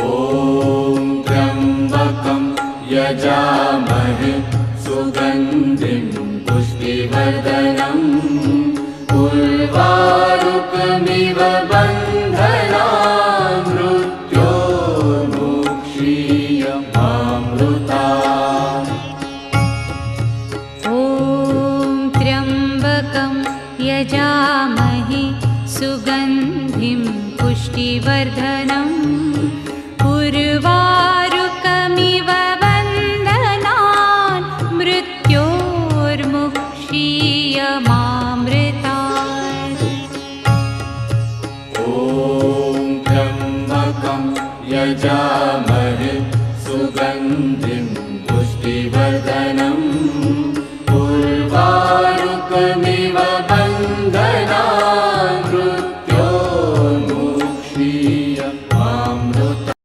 ॐ त्र्यम्बकं यजामहे सुगन्धिं पुष्टिवर्धनम् उर्वारुकमिव बन्धनान् मृत्योर्मुक्षीयमामृतात्। ॐ त्र्यम्बकं यजामहे सुगन्धिं पुष्टिवर्धनम् उर्वारुकमिव बन्धनान् मृत्योर्मुक्षीयमामृतात्। ॐ त्र्यम्बकं यजामहे सुगन्धिं